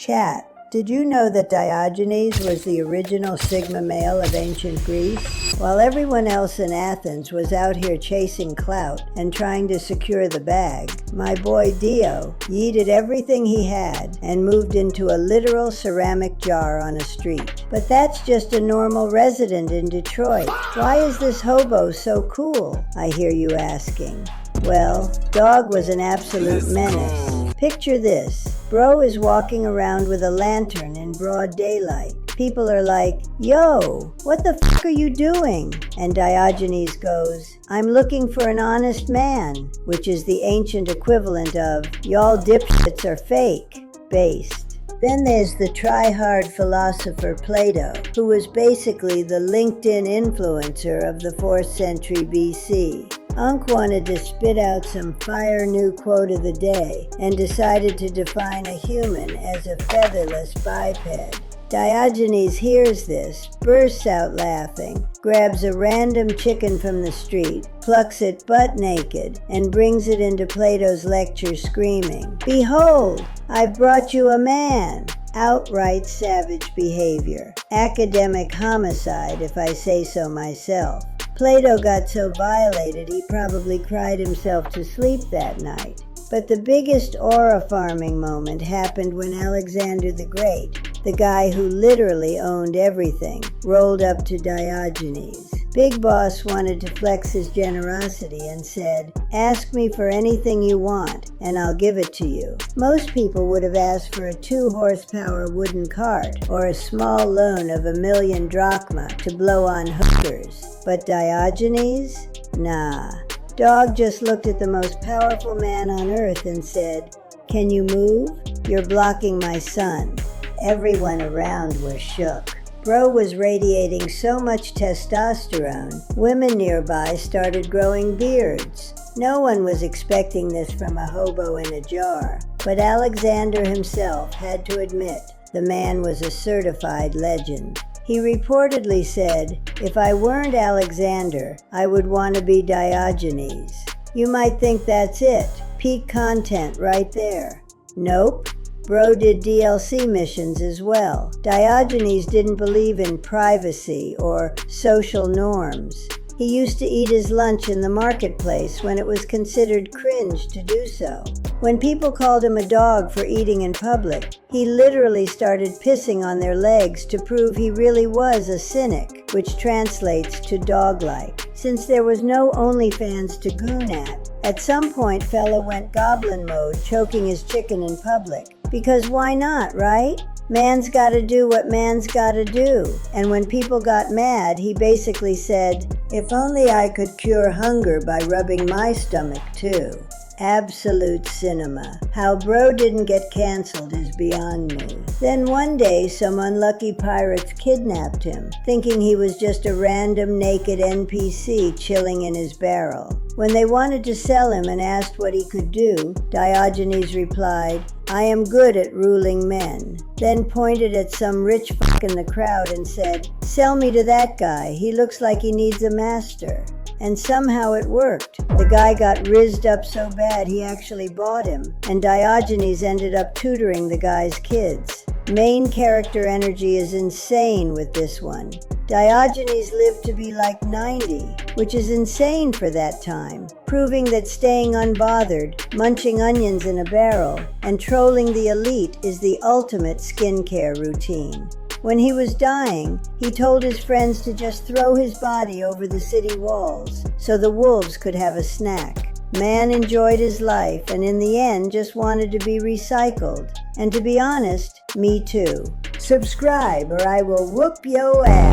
Chat, did you know that Diogenes was the original Sigma male of ancient Greece? While everyone else in Athens was out here chasing clout and trying to secure the bag, my boy Dio yeeted everything he had and moved into a literal ceramic jar on a street. But that's just a normal resident in Detroit. Why is this hobo so cool? I hear you asking. Well, Dawg was an absolute menace. Picture this. Bro is walking around with a lantern in broad daylight. People are like, "Yo, what the fuck are you doing?" And Diogenes goes, "I'm looking for an honest man," which is the ancient equivalent of, "Y'all dipshits are fake," based. Then there's the try-hard philosopher Plato, who was basically the LinkedIn influencer of the 4th century BC. Unc wanted to spit out some fire new quote of the day and decided to define a human as a featherless biped. Diogenes hears this, bursts out laughing, grabs a random chicken from the street, plucks it butt naked, and brings it into Plato's lecture screaming, "Behold, I've brought you a man!" Outright savage behavior. Academic homicide, if I say so myself. Plato got so violated he probably cried himself to sleep that night. But the biggest aura farming moment happened when Alexander the Great, the guy who literally owned everything, rolled up to Diogenes. Big Boss wanted to flex his generosity and said, "Ask me for anything you want, and I'll give it to you." Most people would have asked for a 2-horsepower wooden cart or a small loan of 1,000,000 drachma to blow on hookers. But Diogenes? Nah. Dawg just looked at the most powerful man on earth and said, "Can you move? You're blocking my sun." Everyone around was shook. Bro was radiating so much testosterone, women nearby started growing beards. No one was expecting this from a hobo in a jar, but Alexander himself had to admit the man was a certified legend. He reportedly said, "If I weren't Alexander, I would want to be Diogenes." You might think that's it, peak content right there. Nope. Bro did DLC missions as well. Diogenes didn't believe in privacy or social norms. He used to eat his lunch in the marketplace when it was considered cringe to do so. When people called him a dog for eating in public, he literally started pissing on their legs to prove he really was a cynic, which translates to dog-like. Since there was no OnlyFans to goon at some point fella went goblin mode, choking his chicken in public. Because why not, right? Man's gotta do what man's gotta do. And when people got mad, he basically said, "If only I could cure hunger by rubbing my stomach too." Absolute cinema. How Bro didn't get canceled is beyond me. Then one day, some unlucky pirates kidnapped him, thinking he was just a random naked NPC chilling in his barrel. When they wanted to sell him and asked what he could do, Diogenes replied, "I am good at ruling men," then pointed at some rich fuck in the crowd and said, "Sell me to that guy, he looks like he needs a master." And somehow it worked. The guy got rizzed up so bad he actually bought him, and Diogenes ended up tutoring the guy's kids. Main character energy is insane with this one. Diogenes lived to be like 90, which is insane for that time, proving that staying unbothered, munching onions in a barrel, and trolling the elite is the ultimate skincare routine. When he was dying, he told his friends to just throw his body over the city walls so the wolves could have a snack. Man enjoyed his life and in the end just wanted to be recycled. And to be honest, me too. Subscribe or I will whoop yo ass.